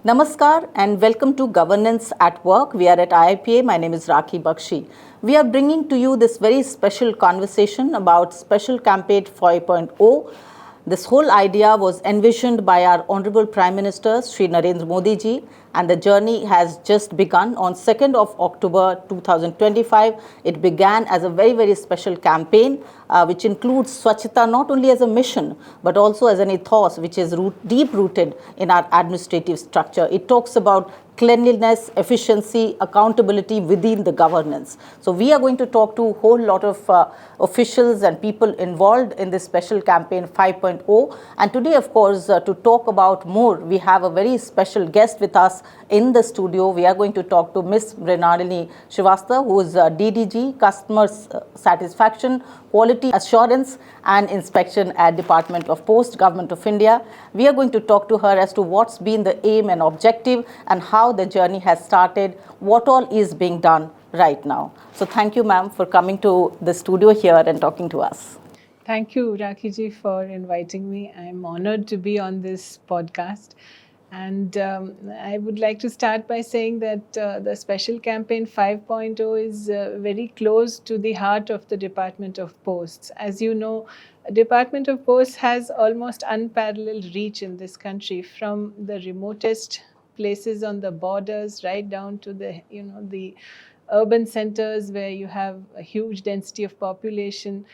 Namaskar and welcome to Governance at Work. We are at IIPA. My name is Rakhi Bakshi. We are bringing to you this very special conversation about Special Campaign 5.0. This whole idea was envisioned by our Honorable Prime Minister Sri Narendra Modi ji, and the journey has just begun on 2nd of October 2025. It began as a very special campaign which includes Swachhata not only as a mission but also as an ethos which is deep rooted in our administrative structure. It talks about cleanliness, efficiency, accountability within the governance. So we are going to talk to a whole lot of officials and people involved in this special campaign 5.0. And today, of course, to talk about more, we have a very special guest with us in the studio. We are going to talk to Ms. Mrinalini Srivastava, who is DDG, Customer Satisfaction, Quality Assurance and Inspection at Department of Post, Government of India. We are going to talk to her as to what's been the aim and objective and how the journey has started, what all is being done right now. So thank you, ma'am, for coming to the studio here and talking to us. Thank you, Rakhi, for inviting me. I'm honored to be on this podcast. And I would like to start by saying that the Special Campaign 5.0 is very close to the heart of the Department of Posts. As you know, Department of Posts has almost unparalleled reach in this country, from the remotest places on the borders right down to the urban centers where you have a huge density of population.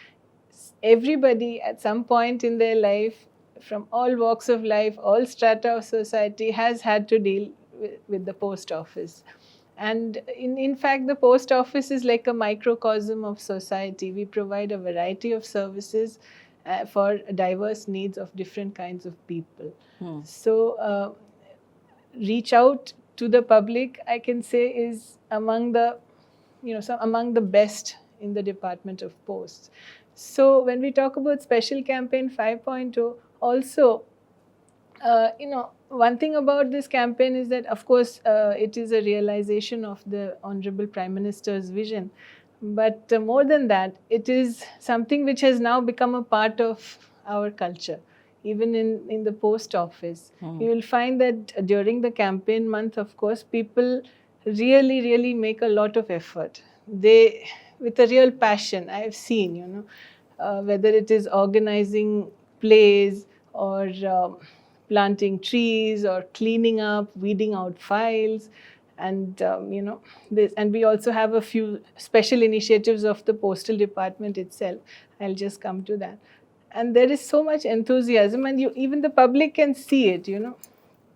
Everybody at some point in their life, from all walks of life, all strata of society, has had to deal with the post office. And in fact, the post office is like a microcosm of society. We provide a variety of services for diverse needs of different kinds of people. So reach out to the public, I can say, is among the best in the Department of Posts. So when we talk about Special Campaign 5.0, also, one thing about this campaign is that, of course, it is a realization of the Honorable Prime Minister's vision. But more than that, it is something which has now become a part of our culture. Even in the post office, you will find that during the campaign month, of course, people really make a lot of effort. They, with a real passion, I have seen, whether it is organizing plays or planting trees or cleaning up, weeding out files. And and we also have a few special initiatives of the postal department itself. I'll just come to that. And there is so much enthusiasm, and even the public can see it.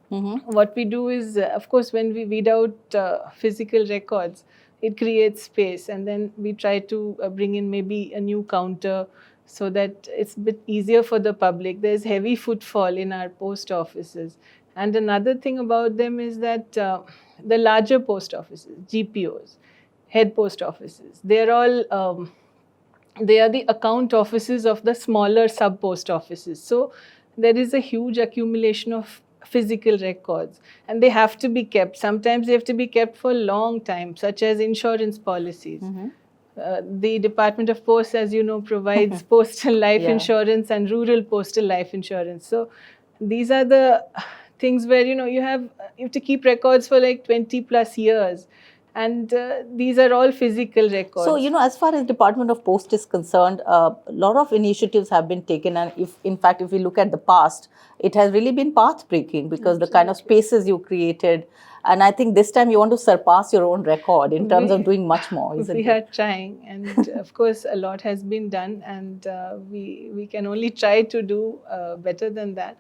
What we do is, of course, when we weed out physical records, it creates space, and then we try to bring in maybe a new counter so that it's a bit easier for the public. There's heavy footfall in our post offices. And another thing about them is that the larger post offices, GPOs, head post offices, they're all they are the account offices of the smaller sub post offices. So there is a huge accumulation of physical records, and they have to be kept. Sometimes they have to be kept for a long time, such as insurance policies. The Department of Posts, as you know, provides postal life insurance and rural postal life insurance. So these are the things where you have to keep records for like 20 plus years. And these are all physical records. So, as far as Department of Post is concerned, a lot of initiatives have been taken. And if we look at the past, it has really been path-breaking because the kind of spaces you created. And I think this time you want to surpass your own record in terms of doing much more, isn't it? We are trying. And of course, a lot has been done. And we can only try to do better than that.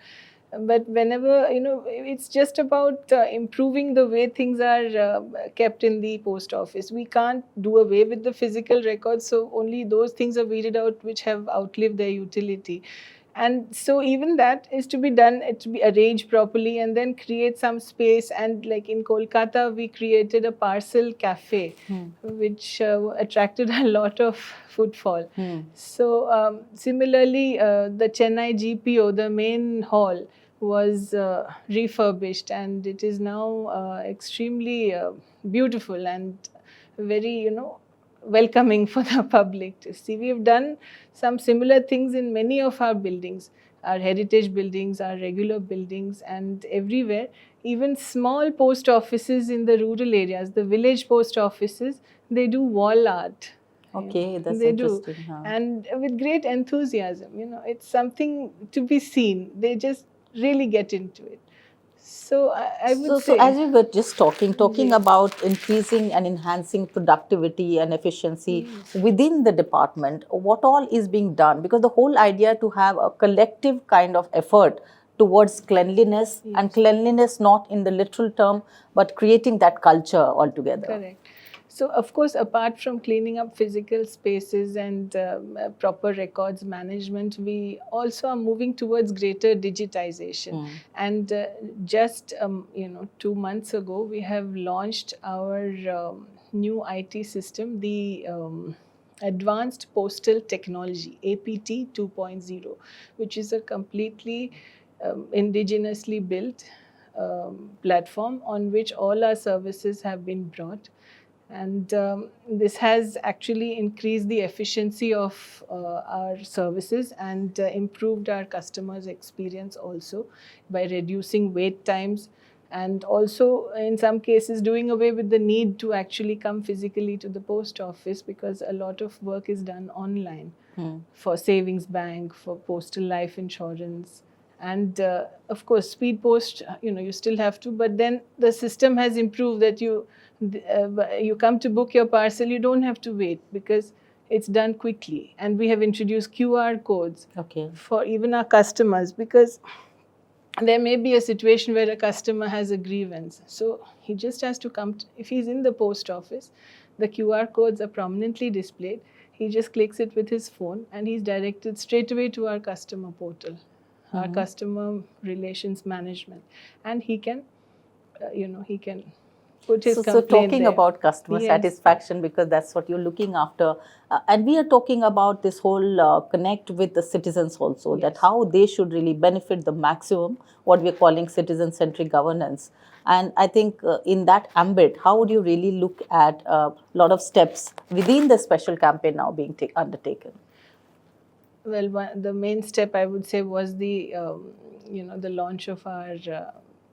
But whenever, it's just about improving the way things are kept in the post office. We can't do away with the physical records, so only those things are weeded out which have outlived their utility. And so even that is to be done, it to be arranged properly and then create some space. And like in Kolkata, we created a parcel cafe, which attracted a lot of footfall. So similarly, the Chennai GPO, the main hall, was refurbished, and it is now extremely beautiful and very, welcoming for the public to see. We've done some similar things in many of our buildings. our heritage buildings, our regular buildings, and everywhere, even small post offices in the rural areas, the village post offices, they do wall art. Okay, that's They do, interesting. Huh? and with great enthusiasm. It's something to be seen. They just really get into it. So I would So say, as we were just talking Ji. about increasing and enhancing productivity and efficiency within the department, what all is being done? Because the whole idea to have a collective kind of effort towards cleanliness, and Yes. cleanliness not in the literal term, but creating that culture altogether. Correct. So, of course, apart from cleaning up physical spaces and proper records management, we also are moving towards greater digitization. And just 2 months ago, we have launched our new IT system, the Advanced Postal Technology (APT 2.0), which is a completely indigenously built platform on which all our services have been brought. And this has actually increased the efficiency of our services and improved our customers' experience also by reducing wait times, and also in some cases doing away with the need to actually come physically to the post office, because a lot of work is done online for savings bank, for postal life insurance. And of course, speed post, you still have to, but then the system has improved that you come to book your parcel, you don't have to wait because it's done quickly. And we have introduced QR codes for even our customers, because there may be a situation where a customer has a grievance. So he just has to come, if he's in the post office, the QR codes are prominently displayed. He just clicks it with his phone and he's directed straight away to our customer portal, our customer relations management. And he can, he can put his complaint talking there. about customer satisfaction, because that's what you're looking after, and we are talking about this whole connect with the citizens also, that how they should really benefit the maximum, what we're calling citizen-centric governance. And I think in that ambit, how would you really look at a lot of steps within the special campaign now being undertaken? Well, the main step I would say was the the launch of our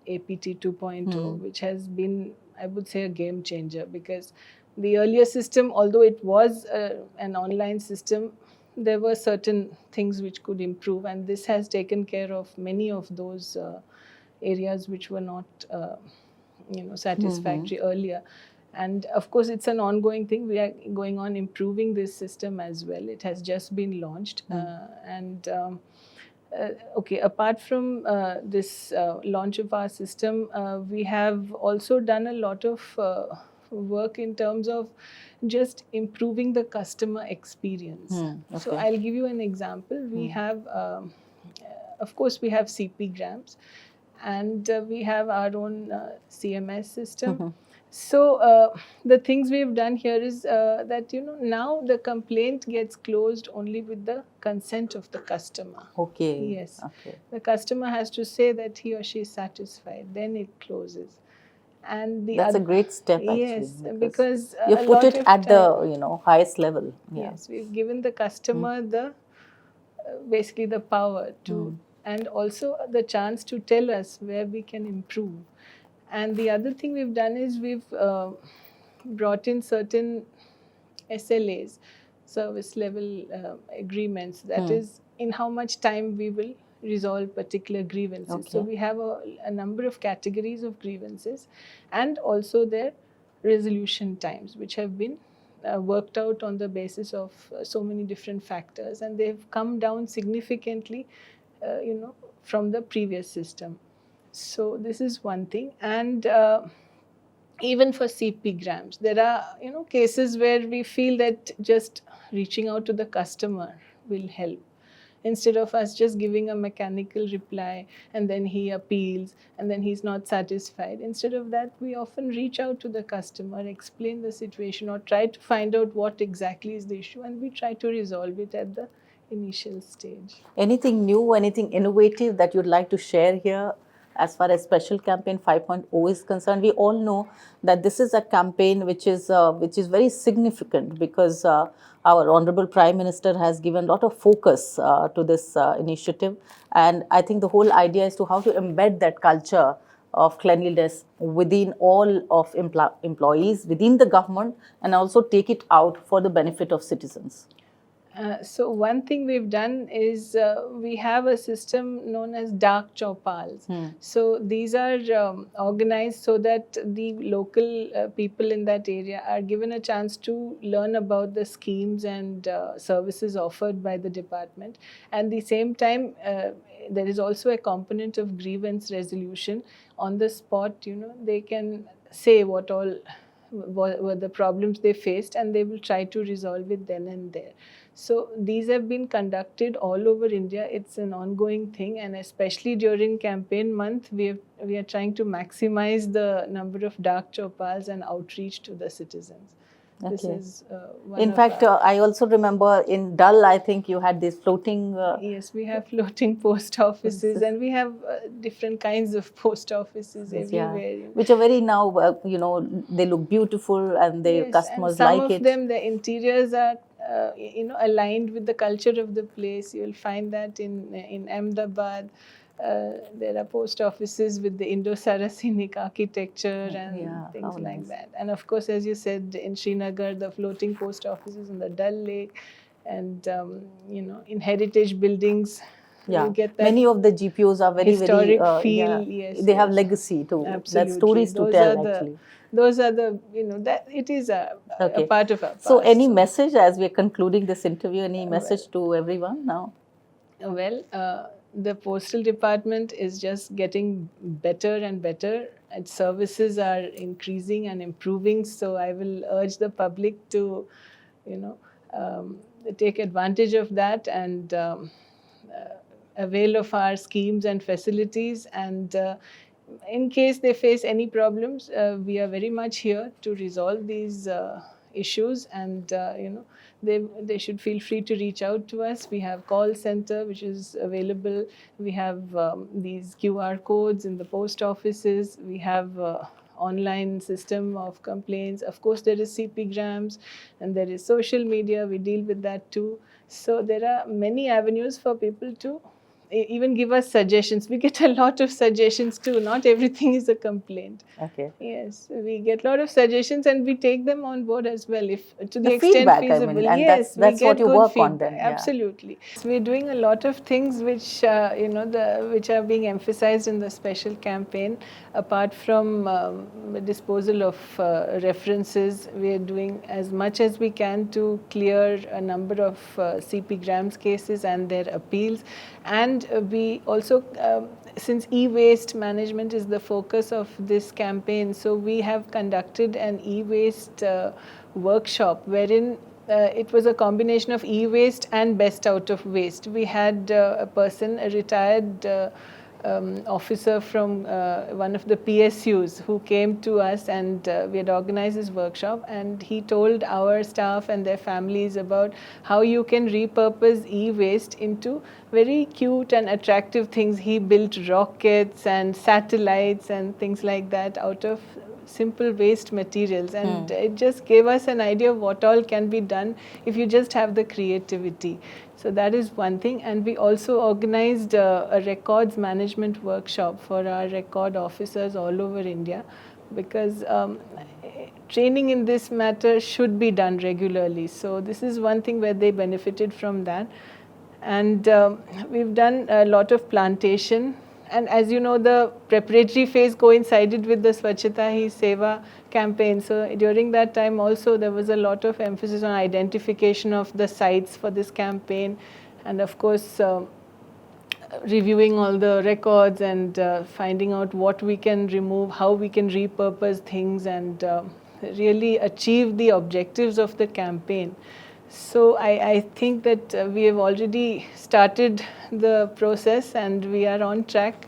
APT 2.0, which has been, I would say, a game changer, because the earlier system, although it was an online system, there were certain things which could improve, and this has taken care of many of those areas which were not satisfactory earlier. And of course, it's an ongoing thing. We are going on improving this system as well. It has just been launched. Okay, apart from this launch of our system, we have also done a lot of work in terms of just improving the customer experience. So I'll give you an example. We have, of course, we have CPgrams, and we have our own CMS system. So the things we've done here is that now the complaint gets closed only with the consent of the customer. Okay. Yes. Okay. The customer has to say that he or she is satisfied, then it closes. And that's a great step, actually. Yes, because you put it at the highest level. Yes, we've given the customer the basically the power to, and also the chance to tell us where we can improve. And the other thing we've done is we've brought in certain SLAs, service level agreements, that is in how much time we will resolve particular grievances. So we have a number of categories of grievances, and also their resolution times, which have been worked out on the basis of so many different factors, and they've come down significantly from the previous system. So this is one thing. And even for CPgrams, there are cases where we feel that just reaching out to the customer will help, instead of us just giving a mechanical reply and then he appeals and then he's not satisfied. Instead of that, we often reach out to the customer, explain the situation, or try to find out what exactly is the issue, and we try to resolve it at the initial stage. Anything new, anything innovative that you'd like to share here as far as Special Campaign 5.0 is concerned, we all know that this is a campaign which is very significant because our Honorable Prime Minister has given a lot of focus to this initiative, and I think the whole idea is to how to embed that culture of cleanliness within all of employees, within the government, and also take it out for the benefit of citizens. So one thing we've done is we have a system known as dark chaupals. So these are organized so that the local people in that area are given a chance to learn about the schemes and services offered by the department. And the same time, there is also a component of grievance resolution. On the spot, they can say what all were the problems they faced, and they will try to resolve it then and there. So these have been conducted all over India. It's an ongoing thing, and especially during campaign month, we are trying to maximize the number of dark chaupals and outreach to the citizens. Okay. This is one in of fact, I also remember in Dull, I think you had this floating. Yes, we have floating post offices, and we have different kinds of post offices everywhere. Which are very now, they look beautiful, and the customers and like some it. of them, the interiors are aligned with the culture of the place. You'll find that in Ahmedabad. There are post offices with the Indo-Saracenic architecture and things like that. And of course, as you said, in Srinagar, the floating post offices on the Dal Lake, and in heritage buildings. Yeah, you get that many of the GPOs are very historic very feel. Yes, they have legacy too. Absolutely. That's stories to tell actually. Those are the that it is a part of our past. So any message as we are concluding this interview? Any message to everyone now? Well, the postal department is just getting better and better. Its services are increasing and improving. So I will urge the public to, take advantage of that and avail of our schemes and facilities. And in case they face any problems, we are very much here to resolve these issues, and they should feel free to reach out to us. We have call center which is available. We have these QR codes in the post offices. We have online system of complaints. Of course, there is CP grams, and there is social media. We deal with that too. So there are many avenues for people to even give us suggestions. We get a lot of suggestions too. Not everything is a complaint. Okay. Yes, we get a lot of suggestions, and we take them on board as well, if to the extent feedback, feasible. I mean, and yes, that's we get what you good work feedback. on then. Yeah. Absolutely. We're doing a lot of things which which are being emphasized in the special campaign. Apart from the disposal of references, we are doing as much as we can to clear a number of CP grams cases and their appeals. And we also, since e-waste management is the focus of this campaign, so we have conducted an e-waste workshop wherein it was a combination of e-waste and best out of waste. We had a person, a retired officer from one of the PSUs, who came to us, and we had organized this workshop, and he told our staff and their families about how you can repurpose e-waste into very cute and attractive things. He built rockets and satellites and things like that out of simple waste materials, and it just gave us an idea of what all can be done if you just have the creativity. So that is one thing. And we also organized a records management workshop for our record officers all over India, because training in this matter should be done regularly. So this is one thing where they benefited from that. And we've done a lot of plantation. And as you know, the preparatory phase coincided with the Swachhata Hi Seva campaign. So during that time also, there was a lot of emphasis on identification of the sites for this campaign. And of course, reviewing all the records and finding out what we can remove, how we can repurpose things, and really achieve the objectives of the campaign. So I think that we have already started the process, and we are on track.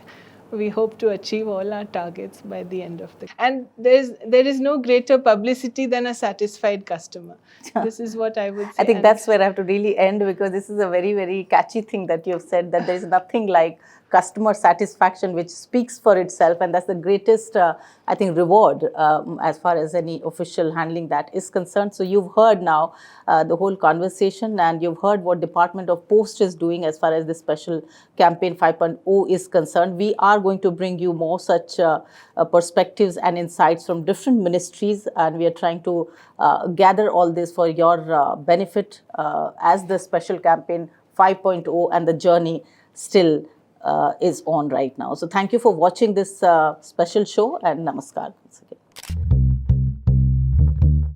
We hope to achieve all our targets by the end of the. And there is no greater publicity than a satisfied customer. This is what I would say. I think that's where I have to really end, because this is a very, very catchy thing that you've said, that there is nothing like customer satisfaction which speaks for itself, and that's the greatest, I think, reward as far as any official handling that is concerned. So you've heard now the whole conversation, and you've heard what Department of Post is doing as far as the special campaign 5.0 is concerned. We are going to bring you more such perspectives and insights from different ministries, and we are trying to gather all this for your benefit as the special campaign 5.0 and the journey still is on right now. So thank you for watching this special show, and namaskar once again.